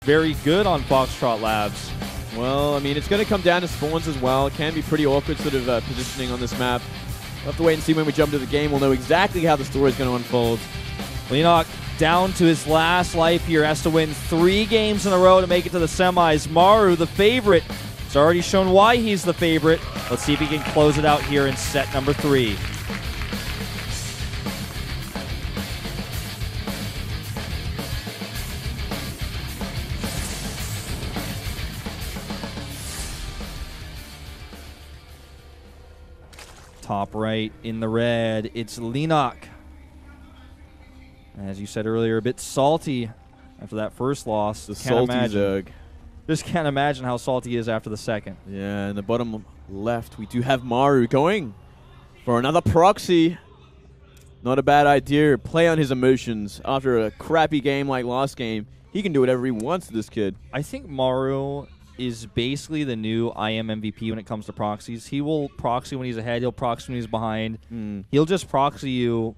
very good on Foxtrot Labs. Well, I mean, it's going to come down to spawns as well. It can be pretty awkward sort of positioning on this map. We'll have to wait and see when we jump to the game. We'll know exactly how the story is going to unfold. Leenock down to his last life here, has to win 3 games in a row to make it to the semis. Maru, the favorite, has already shown why he's the favorite. Let's see if he can close it out here in set number 3. Top right in the red, it's Leenock. As you said earlier, a bit salty after that first loss. The salty Zerg. Just can't imagine how salty he is after the second. Yeah, in the bottom left, we do have Maru going for another proxy. Not a bad idea. Play on his emotions. After a crappy game like last game, he can do whatever he wants to this kid. I think Maru is basically the new IM MVP when it comes to proxies. He will proxy when he's ahead. He'll proxy when he's behind. He'll just proxy you,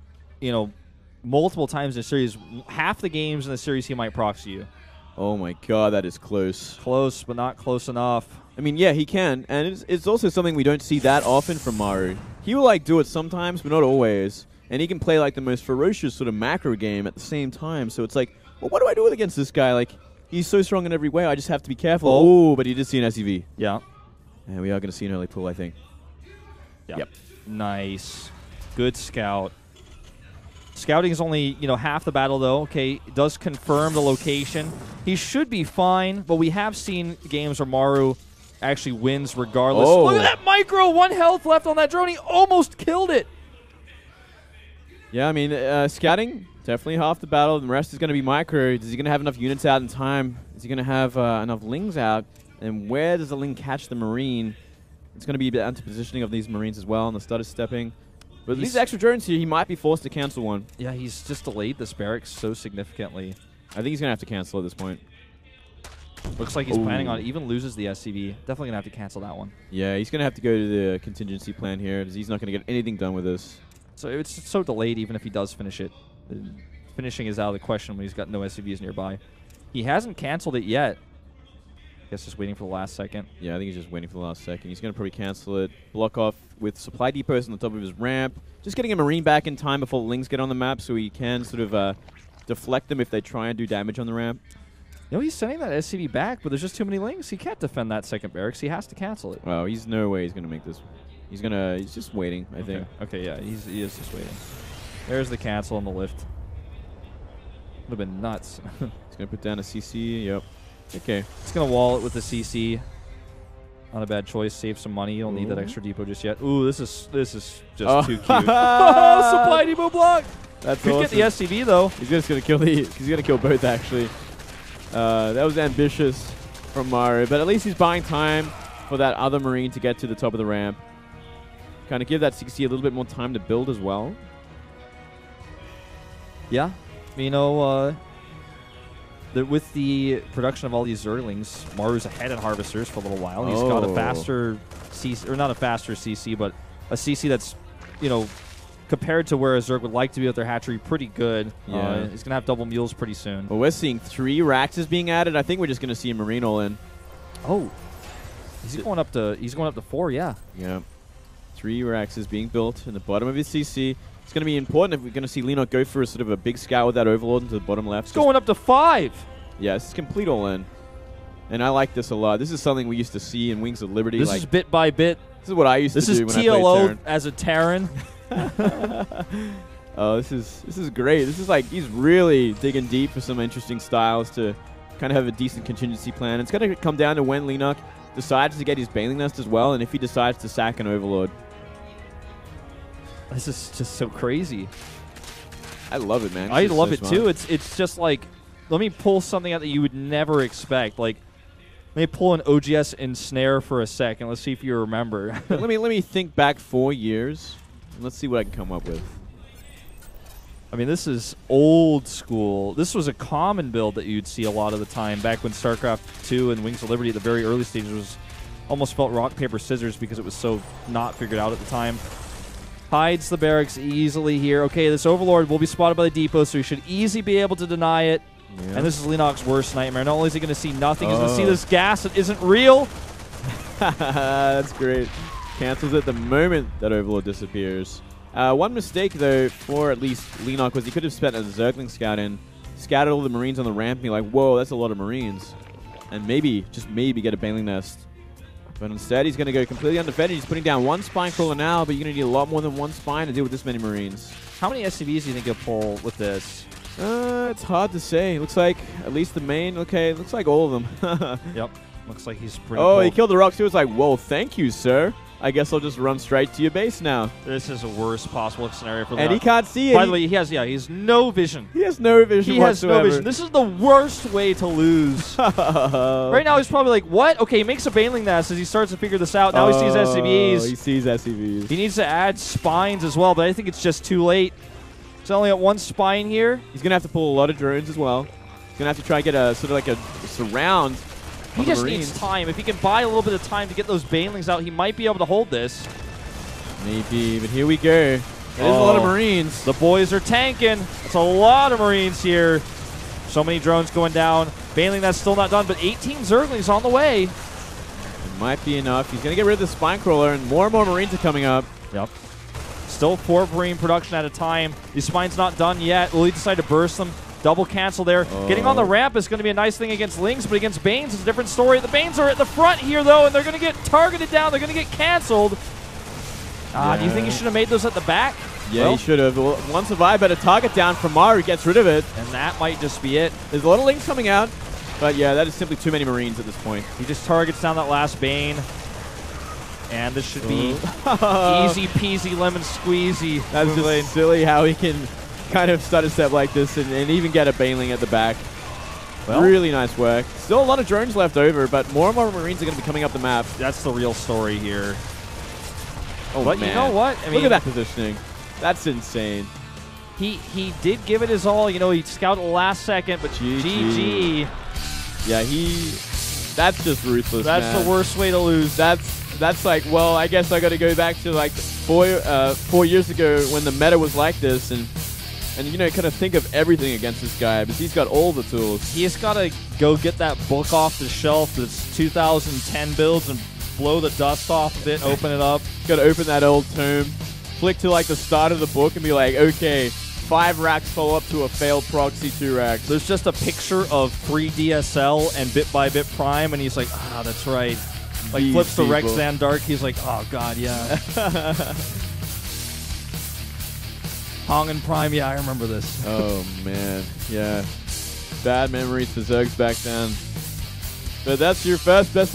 multiple times in a series. Half the games in the series, he might proxy you. Oh my god, that is close. Close, but not close enough. I mean, yeah, he can. And it's also something we don't see that often from Maru. He will, do it sometimes, but not always. And he can play, the most ferocious sort of macro game at the same time. So it's like, well, what do I do against this guy? He's so strong in every way. I just have to be careful. Oh, but he did see an SEV. Yeah. And we are going to see an early pull, I think. Yeah. Yep. Nice. Good scout. Scouting is only, half the battle, though. Okay, it does confirm the location. He should be fine, but we have seen games where Maru actually wins regardless. Oh. Look at that micro! 1 health left on that drone. He almost killed it. Yeah, I mean, scouting, definitely half the battle. The rest is going to be micro. Is he going to have enough units out in time? Is he going to have enough Lings out? And where does the Ling catch the Marine? It's going to be down to positioning of these Marines as well, and the stutter stepping. But these extra drones here, he might be forced to cancel one. Yeah, he's just delayed this barracks so significantly. I think he's going to have to cancel at this point. Looks like he's planning on it. Even loses the SCV. Definitely going to have to cancel that one. Yeah, he's going to have to go to the contingency plan here, because he's not going to get anything done with this. So it's so delayed even if he does finish it. Finishing is out of the question when he's got no SCVs nearby. He hasn't canceled it yet. I guess just waiting for the last second. Yeah, I think he's just waiting for the last second. He's going to probably cancel it, block off with supply depots on the top of his ramp. Just getting a Marine back in time before the Lings get on the map so he can sort of deflect them if they try and do damage on the ramp. He's sending that SCV back, but there's just too many Lings. He can't defend that second barracks. He has to cancel it. Well, he's no way he's going to make this. He's just waiting, I think. Okay, yeah, he is just waiting. There's the cancel on the lift. Would have been nuts. He's going to put down a CC. Yep. Okay. He's going to wall it with the CC. Not a bad choice. Save some money. You don't need that extra depot just yet. Ooh, this is just too cute. Supply depot block. That's Could awesome. get the SCV though. He's just going to kill he's going to kill both actually. That was ambitious from Maru, but at least he's buying time for that other Marine to get to the top of the ramp. Kind of give that CC a little bit more time to build as well. Yeah. With the production of all these Zerglings, Maru's ahead in Harvesters for a little while. He's got a faster CC, or not a faster CC, but a CC that's, compared to where a Zerg would like to be with their hatchery, pretty good. Yeah. He's going to have double mules pretty soon. Well, we're seeing 3 Raxes being added. I think we're just going to see a Marine all in. Oh. He's going up to 4, yeah. Yeah. 3 Raxes being built in the bottom of his CC. It's going to be important if we're going to see Leenock go for a sort of a big scout with that Overlord into the bottom left. It's going up to 5. Yeah, it's complete all in. And I like this a lot. This is something we used to see in Wings of Liberty. This is bit by bit. This is what I used to do when I played TLO as a Terran. Oh, this is great. This is he's really digging deep for some interesting styles to kind of have a decent contingency plan. It's going to come down to when Leenock decides to get his Baneling Nest as well, and if he decides to sack an Overlord. This is just so crazy. I love it, man. I love it too. It's just let me pull something out that you would never expect. Let me pull an OGS Ensnare for a second. Let's see if you remember. let me think back 4 years. And let's see what I can come up with. I mean, this is old school. This was a common build that you'd see a lot of the time back when StarCraft 2 and Wings of Liberty at the very early stages was almost felt rock, paper, scissors because it was so not figured out at the time. Hides the barracks easily here. Okay, this Overlord will be spotted by the depot, so he should easily be able to deny it. Yeah. And this is Leenock's worst nightmare. Not only is he going to see nothing, he's going to see this gas that isn't real. That's great. Cancels it the moment that Overlord disappears. One mistake, though, for at least Leenock was he could have spent a Zergling Scout in, scouted all the Marines on the ramp, and be like, whoa, that's a lot of Marines. And maybe, just maybe, get a Baneling Nest. But instead, he's going to go completely undefended. He's putting down one Spine Crawler now, but you're going to need a lot more than one Spine to deal with this many Marines. How many SCVs do you think he'll pull with this? It's hard to say. Looks like at least the main. Okay, looks like all of them. Yep. Looks like he's pretty Oh, cool. he killed the rocks. He was like, whoa, thank you, sir. I guess I'll just run straight to your base now. This is a worst possible scenario for Leenock. And he can't see it. By the way, he has no vision. He has no vision He has whatsoever. no vision. This is the worst way to lose. Right now, he's probably like, what? Okay, he makes a Baneling Nest as he starts to figure this out. Now he sees SCVs. He sees SCVs. He needs to add spines as well, but I think it's just too late. He's only at one spine here. He's going to have to pull a lot of drones as well. He's going to have to try and get a sort of like a surround. He just needs time. If he can buy a little bit of time to get those Banelings out, he might be able to hold this. Maybe, but here we go. There's a lot of Marines. The boys are tanking. It's a lot of Marines here. So many drones going down. Baneling, that's still not done, but 18 Zerglings on the way. It might be enough. He's going to get rid of the Spine Crawler, and more Marines are coming up. Yep. Still 4 Marine production at a time. These Spine's not done yet. Will he decide to burst them? Double cancel there. Getting on the ramp is going to be a nice thing against Lings, but against Banes, it's a different story. The Banes are at the front here, though, and they're going to get targeted down. They're going to get canceled. Do you think he should have made those at the back? Yeah, he should have. Well, one survive, but a target down from Maru gets rid of it. And that might just be it. There's a lot of Lings coming out, but yeah, that is simply too many Marines at this point. He just targets down that last Bane. And this should be easy peasy lemon squeezy. That's just silly how he can kind of start a step like this and even get a Baneling at the back. Well, really nice work. Still a lot of drones left over, but more and more Marines are going to be coming up the map. That's the real story here. Oh, but man. You know what? I mean, look at that positioning. That's insane. He did give it his all. You know, he scouted the last second, but GG. Yeah, that's just ruthless, That's the worst way to lose. That's like, well, I guess I got to go back to like 4 years ago when the meta was like this, and you know, kind of think of everything against this guy because he's got all the tools. He's got to go get that book off the shelf that's 2010 builds and blow the dust off of it, open it up. Got to open that old tome, flick to like the start of the book and be like, okay, 5 racks follow up to a failed proxy 2 racks. There's just a picture of 3 DSL and bit by bit Prime, and he's like, that's right. Like These flips to Rex people. Van Dark. He's like, oh god, yeah. Hong and Prime, yeah, I remember this. Oh man, yeah. Bad memories for Zergs back then. But that's your first best